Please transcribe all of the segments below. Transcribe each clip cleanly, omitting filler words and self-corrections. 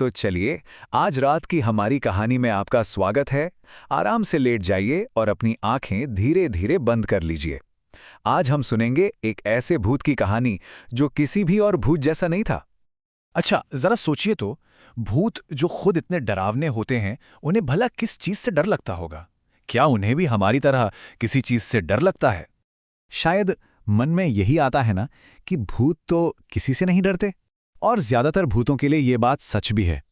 तो चलिए, आज रात की हमारी कहानी में आपका स्वागत है। आराम से लेट जाइए और अपनी आंखें धीरे धीरे बंद कर लीजिए। आज हम सुनेंगे एक ऐसे भूत की कहानी जो किसी भी और भूत जैसा नहीं था। अच्छा, जरा सोचिए तो, भूत जो खुद इतने डरावने होते हैं, उन्हें भला किस चीज से डर लगता होगा? क्या उन्हें भी हमारी तरह किसी चीज से डर लगता है? शायद मन में यही आता है ना कि भूत तो किसी से नहीं डरते, और ज्यादातर भूतों के लिए ये बात सच भी है।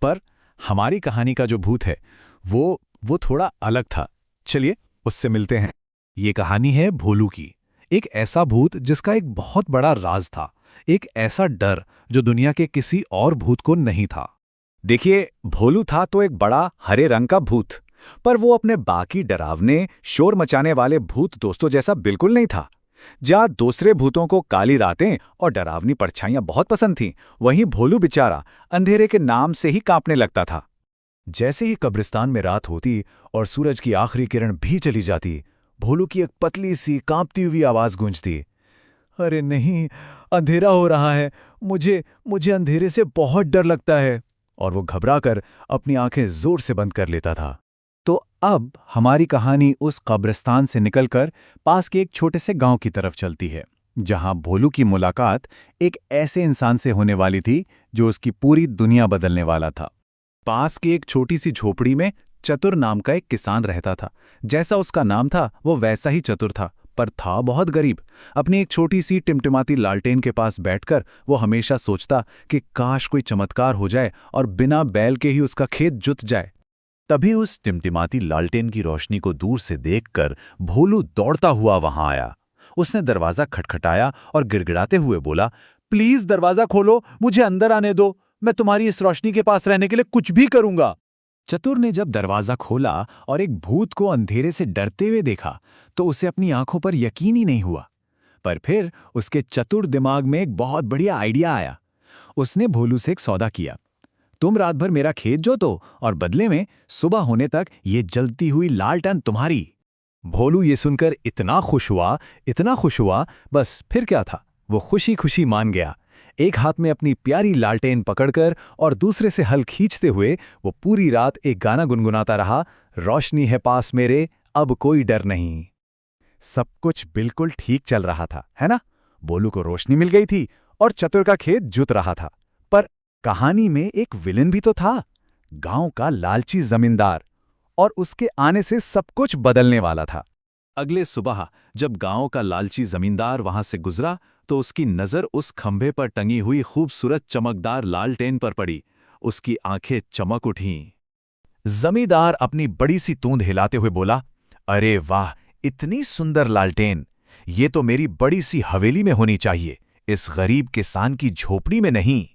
पर हमारी कहानी का जो भूत है वो थोड़ा अलग था। चलिए उससे मिलते हैं। ये कहानी है भोलू की। एक ऐसा भूत जिसका एक बहुत बड़ा राज था, एक ऐसा डर जो दुनिया के किसी और भूत को नहीं था। देखिए, भोलू था तो एक बड़ा हरे रंग का भूत, पर वो अपने बाकी डरावने शोर मचाने वाले भूत दोस्तों जैसा बिल्कुल नहीं था। जहाँ दूसरे भूतों को काली रातें और डरावनी परछाइयां बहुत पसंद थीं, वहीं भोलू बेचारा अंधेरे के नाम से ही कांपने लगता था। जैसे ही कब्रिस्तान में रात होती और सूरज की आखिरी किरण भी चली जाती, भोलू की एक पतली सी कांपती हुई आवाज गूंजती। अरे नहीं, अंधेरा हो रहा है, मुझे अंधेरे से बहुत डर लगता है। और वो घबराकर अपनी आंखें जोर से बंद कर लेता था। तो अब हमारी कहानी उस कब्रिस्तान से निकलकर पास के एक छोटे से गांव की तरफ चलती है, जहां भोलू की मुलाकात एक ऐसे इंसान से होने वाली थी जो उसकी पूरी दुनिया बदलने वाला था। पास की एक छोटी सी झोपड़ी में चतुर नाम का एक किसान रहता था। जैसा उसका नाम था वो वैसा ही चतुर था, पर था बहुत गरीब। अपनी एक छोटी सी टिमटिमाती लालटेन के पास बैठकर वो हमेशा सोचता कि काश कोई चमत्कार हो जाए और बिना बैल के ही उसका खेत जुत जाए। तभी उस टिमटिमाती लालटेन की रोशनी को दूर से देखकर भोलू दौड़ता हुआ वहां आया। उसने दरवाजा खटखटाया और गिड़गिड़ाते हुए बोला, प्लीज दरवाजा खोलो, मुझे अंदर आने दो। मैं तुम्हारी इस रोशनी के पास रहने के लिए कुछ भी करूंगा। चतुर ने जब दरवाजा खोला और एक भूत को अंधेरे से डरते हुए देखा तो उसे अपनी आंखों पर यकीन ही नहीं हुआ। पर फिर उसके चतुर दिमाग में एक बहुत बढ़िया आइडिया आया। उसने भोलू से एक सौदा किया। तुम रात भर मेरा खेत जोतो और बदले में सुबह होने तक ये जलती हुई लालटेन तुम्हारी। भोलू ये सुनकर इतना खुश हुआ, बस फिर क्या था, वो खुशी खुशी मान गया। एक हाथ में अपनी प्यारी लालटेन पकड़कर और दूसरे से हल खींचते हुए वो पूरी रात एक गाना गुनगुनाता रहा, रोशनी है पास मेरे, अब कोई डर नहीं। सब कुछ बिल्कुल ठीक चल रहा था, है ना? भोलू को रोशनी मिल गई थी और चतुर का खेत जुत रहा था। पर कहानी में एक विलेन भी तो था, गांव का लालची जमींदार, और उसके आने से सब कुछ बदलने वाला था। अगले सुबह जब गांव का लालची जमींदार वहां से गुजरा तो उसकी नजर उस खंभे पर टंगी हुई खूबसूरत चमकदार लालटेन पर पड़ी। उसकी आंखें चमक उठीं। जमींदार अपनी बड़ी सी तूंद हिलाते हुए बोला, अरे वाह, इतनी सुंदर लालटेन! ये तो मेरी बड़ी सी हवेली में होनी चाहिए, इस गरीब किसान की झोपड़ी में नहीं।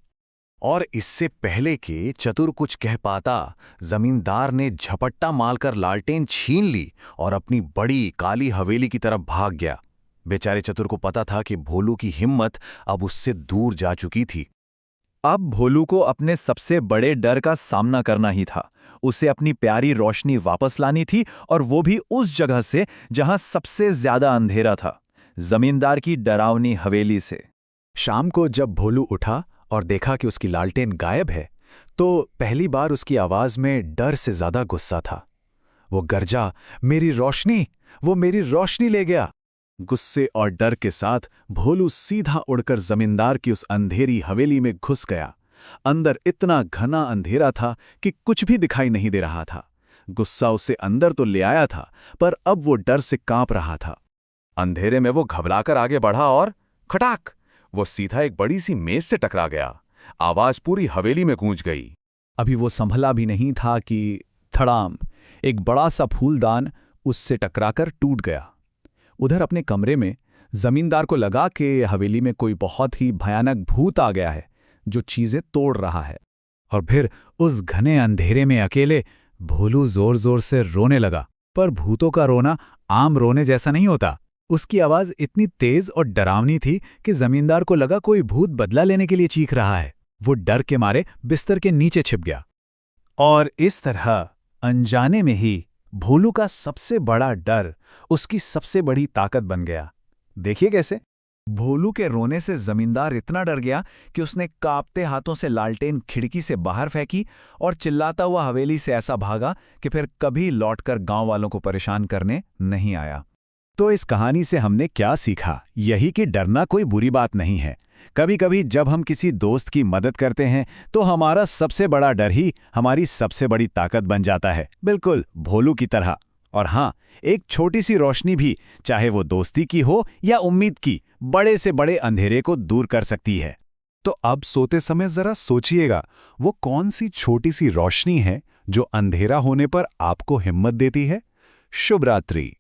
और इससे पहले कि चतुर कुछ कह पाता, जमींदार ने झपट्टा मारकर लालटेन छीन ली और अपनी बड़ी काली हवेली की तरफ भाग गया। बेचारे चतुर को पता था कि भोलू की हिम्मत अब उससे दूर जा चुकी थी। अब भोलू को अपने सबसे बड़े डर का सामना करना ही था। उसे अपनी प्यारी रोशनी वापस लानी थी, और वो भी उस जगह से जहां सबसे ज्यादा अंधेरा था, जमींदार की डरावनी हवेली से। शाम को जब भोलू उठा और देखा कि उसकी लालटेन गायब है, तो पहली बार उसकी आवाज में डर से ज्यादा गुस्सा था। वो गरजा, मेरी रोशनी! वो मेरी रोशनी ले गया! गुस्से और डर के साथ भोलू सीधा उड़कर जमींदार की उस अंधेरी हवेली में घुस गया। अंदर इतना घना अंधेरा था कि कुछ भी दिखाई नहीं दे रहा था। गुस्सा उसे अंदर तो ले आया था, पर अब वो डर से कांप रहा था। अंधेरे में वो घबराकर आगे बढ़ा और खटाक, वो सीधा एक बड़ी सी मेज से टकरा गया। आवाज पूरी हवेली में गूंज गई। अभी वो संभला भी नहीं था कि धड़ाम, एक बड़ा सा फूलदान उससे टकराकर टूट गया। उधर अपने कमरे में जमींदार को लगा कि हवेली में कोई बहुत ही भयानक भूत आ गया है जो चीजें तोड़ रहा है। और फिर उस घने अंधेरे में अकेले भोलू जोर जोर से रोने लगा। पर भूतों का रोना आम रोने जैसा नहीं होता। उसकी आवाज इतनी तेज और डरावनी थी कि जमींदार को लगा कोई भूत बदला लेने के लिए चीख रहा है। वो डर के मारे बिस्तर के नीचे छिप गया। और इस तरह अनजाने में ही भोलू का सबसे बड़ा डर उसकी सबसे बड़ी ताकत बन गया। देखिए कैसे। भोलू के रोने से जमींदार इतना डर गया कि उसने कांपते हाथों से लालटेन खिड़की से बाहर फेंकी और चिल्लाता हुआ हवेली से ऐसा भागा कि फिर कभी लौटकर गांव वालों को परेशान करने नहीं आया। तो इस कहानी से हमने क्या सीखा? यही कि डरना कोई बुरी बात नहीं है। कभी कभी जब हम किसी दोस्त की मदद करते हैं तो हमारा सबसे बड़ा डर ही हमारी सबसे बड़ी ताकत बन जाता है, बिल्कुल भोलू की तरह। और हाँ, एक छोटी सी रोशनी भी, चाहे वो दोस्ती की हो या उम्मीद की, बड़े से बड़े अंधेरे को दूर कर सकती है। तो अब सोते समय जरा सोचिएगा, वो कौन सी छोटी सी रोशनी है जो अंधेरा होने पर आपको हिम्मत देती है। शुभ रात्रि।